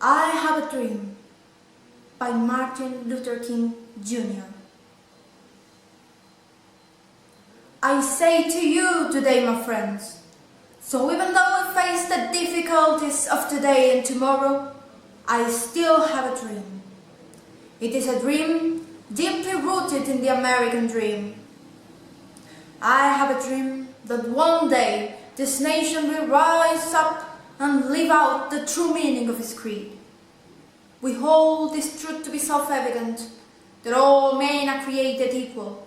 I Have a Dream by Martin Luther King Jr. I say to you today, my friends, so even though we face the difficulties of today and tomorrow, I still have a dream. It is a dream deeply rooted in the American dream. I have a dream that one day this nation will rise up and live out the true meaning of its creed. We hold this truth to be self-evident, that all men are created equal.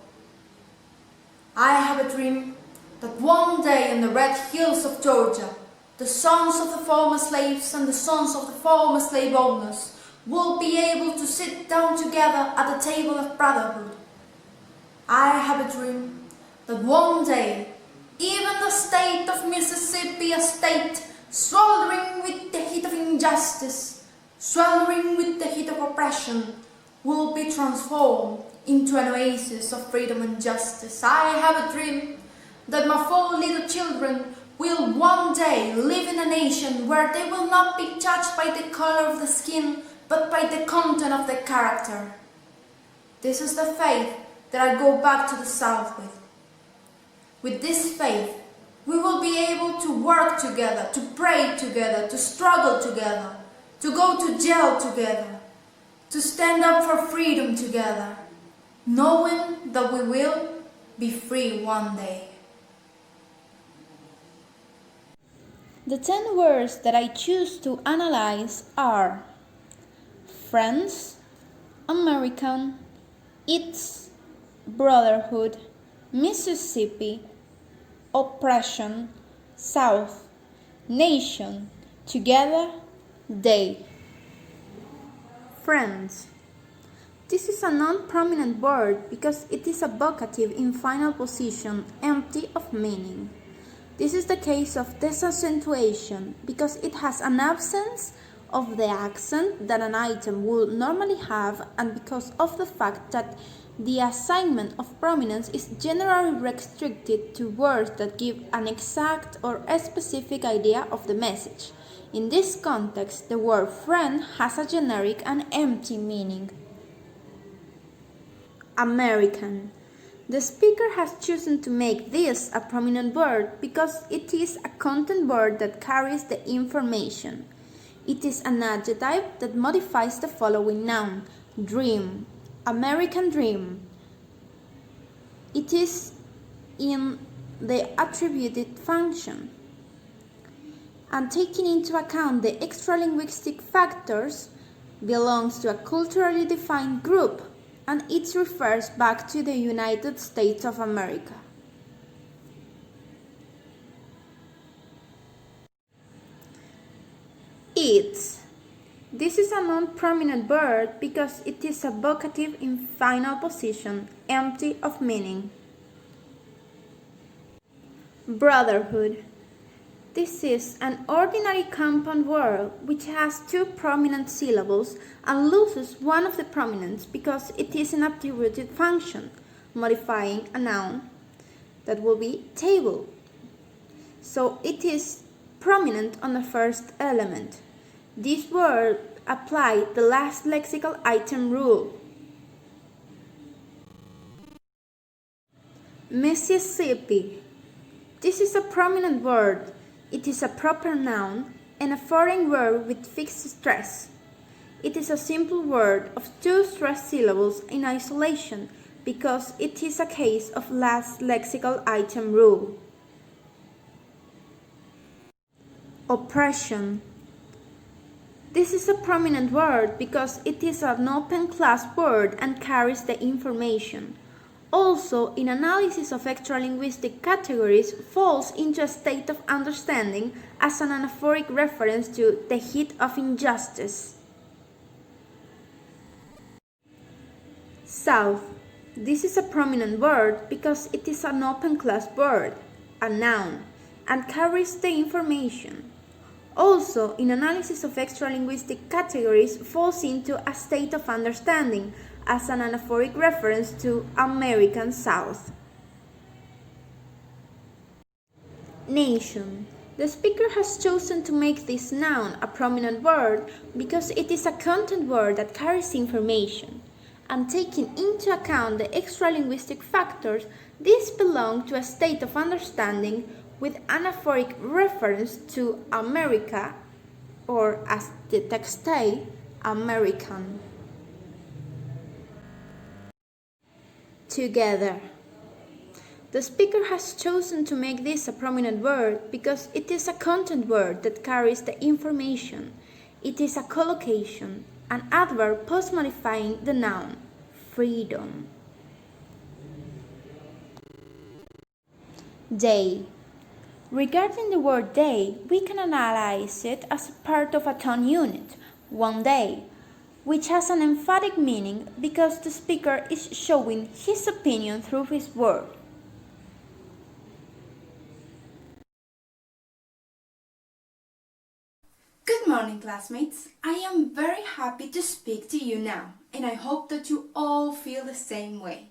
I have a dream that one day in the red hills of Georgia, the sons of the former slaves and the sons of the former slave owners will be able to sit down together at the table of brotherhood. I have a dream that one day even the state of Mississippi, a state sweltering with the heat of injustice, sweltering with the heat of oppression, will be transformed into an oasis of freedom and justice. I have a dream that my 4 little children will one day live in a nation where they will not be judged by the color of the skin, but by the content of their character. This is the faith that I go back to the South with. With this faith, we will be able to work together, to pray together, to struggle together, to go to jail together, to stand up for freedom together, knowing that we will be free one day. The 10 words that I choose to analyze are friends, American, it's, brotherhood, Mississippi, oppression, South, nation, together, day. Friends. This is a non-prominent word because it is a vocative in final position, empty of meaning. This is the case of disaccentuation because it has an absence of the accent that an item would normally have, and because of the fact that the assignment of prominence is generally restricted to words that give an exact or a specific idea of the message. In this context, the word friend has a generic and empty meaning. American. The speaker has chosen to make this a prominent word because it is a content word that carries the information. It is an adjective that modifies the following noun: dream, American dream. It is in the attributed function. And taking into account the extralinguistic factors, belongs to a culturally defined group, and it refers back to the United States of America. It's. This is a non-prominent word because it is a vocative in final position, empty of meaning. Brotherhood. This is an ordinary compound word which has 2 prominent syllables and loses one of the prominents because it is an attributed function, modifying a noun that will be table. So it is prominent on the first element. This word applies the last lexical item rule. Mississippi. This is a prominent word. It is a proper noun and a foreign word with fixed stress. It is a simple word of 2 stressed syllables in isolation because it is a case of last lexical item rule. Oppression. This is a prominent word because it is an open class word and carries the information. Also, in analysis of extralinguistic categories, falls into a state of understanding as an anaphoric reference to the heat of injustice. South. This is a prominent word because it is an open class word, a noun, and carries the information. Also, in analysis of extralinguistic categories, falls into a state of understanding as an anaphoric reference to American South. Nation. The speaker has chosen to make this noun a prominent word because it is a content word that carries information. And taking into account the extralinguistic factors, these belong to a state of understanding with anaphoric reference to America, or as the text says, American. Together. The speaker has chosen to make this a prominent word because it is a content word that carries the information. It is a collocation, an adverb post-modifying the noun, freedom. Day. Regarding the word day, we can analyze it as part of a tone unit, one day, which has an emphatic meaning because the speaker is showing his opinion through his word. Good morning, classmates. I am very happy to speak to you now, and I hope that you all feel the same way.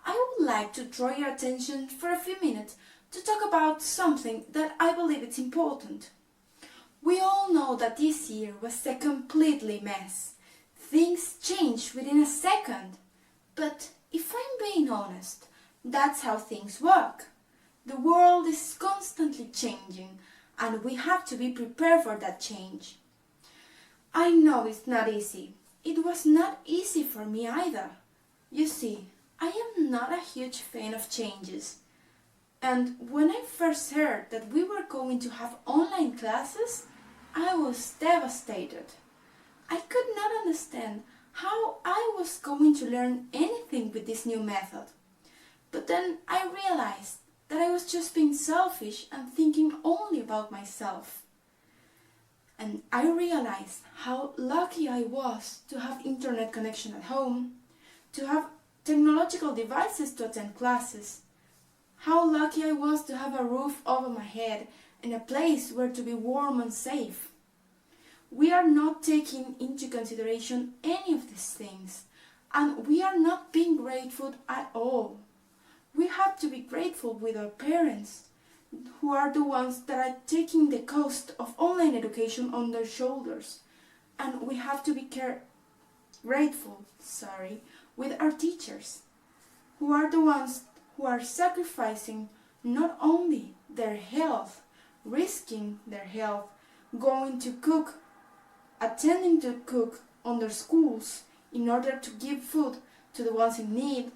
I would like to draw your attention for a few minutes to talk about something that I believe is important. We all know that this year was a completely mess. Things change within a second. But if I'm being honest, that's how things work. The world is constantly changing, and we have to be prepared for that change. I know it's not easy. It was not easy for me either. You see, I am not a huge fan of changes. And when I first heard that we were going to have online classes, I was devastated. I could not understand how I was going to learn anything with this new method. But then I realized that I was just being selfish and thinking only about myself. And I realized how lucky I was to have internet connection at home, to have technological devices to attend classes, how lucky I was to have a roof over my head and a place where to be warm and safe. We are not taking into consideration any of these things, and we are not being grateful at all. We have to be grateful with our parents, who are the ones that are taking the cost of online education on their shoulders. And we have to be grateful with our teachers, who are the ones who are sacrificing not only their health, risking their health, going to cook, attending to cook on their schools in order to give food to the ones in need,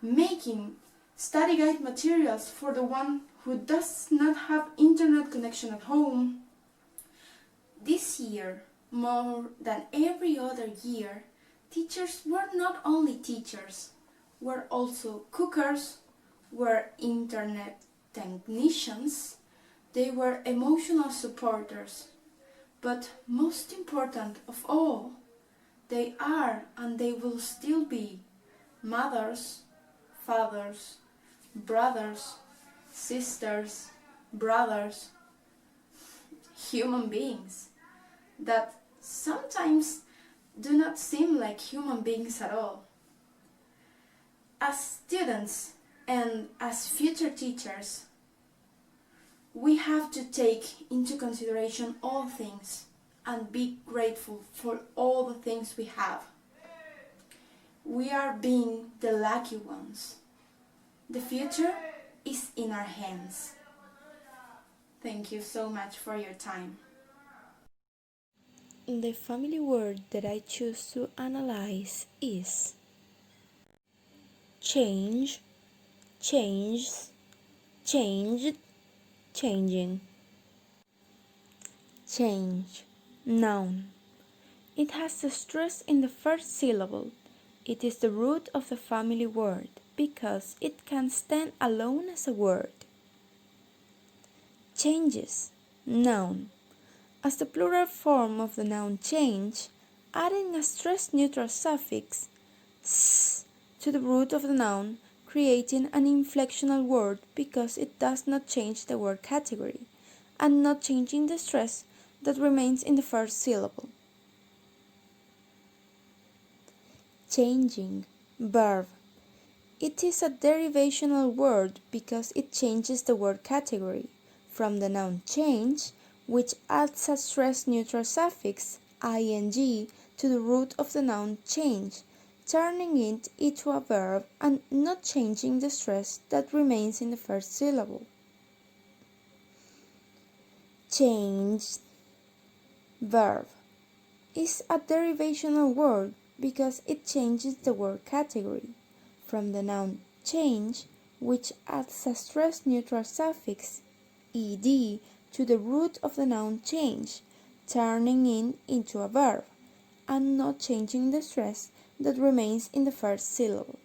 making study guide materials for the one who does not have internet connection at home. This year, more than every other year, teachers were not only teachers, were also cookers, were internet technicians, they were emotional supporters. But most important of all, they are and they will still be mothers, fathers, brothers, sisters, brothers, human beings that sometimes do not seem like human beings at all. As students and as future teachers, we have to take into consideration all things and be grateful for all the things we have. We are being the lucky ones. The future is in our hands. Thank you so much for your time. The family word that I choose to analyze is change, changes, changed, changing. Change, noun. It has the stress in the first syllable. It is the root of the family word because it can stand alone as a word. Changes, noun. As the plural form of the noun change, adding a stress-neutral suffix s to the root of the noun, creating an inflectional word because it does not change the word category, and not changing the stress that remains in the first syllable. Changing, verb. It is a derivational word because it changes the word category from the noun change, which adds a stress-neutral suffix ing to the root of the noun change, turning it into a verb and not changing the stress that remains in the first syllable. Changed verb is a derivational word because it changes the word category from the noun change, which adds a stress-neutral suffix ed to the root of the noun change, turning it into a verb and not changing the stress that remains in the first syllable.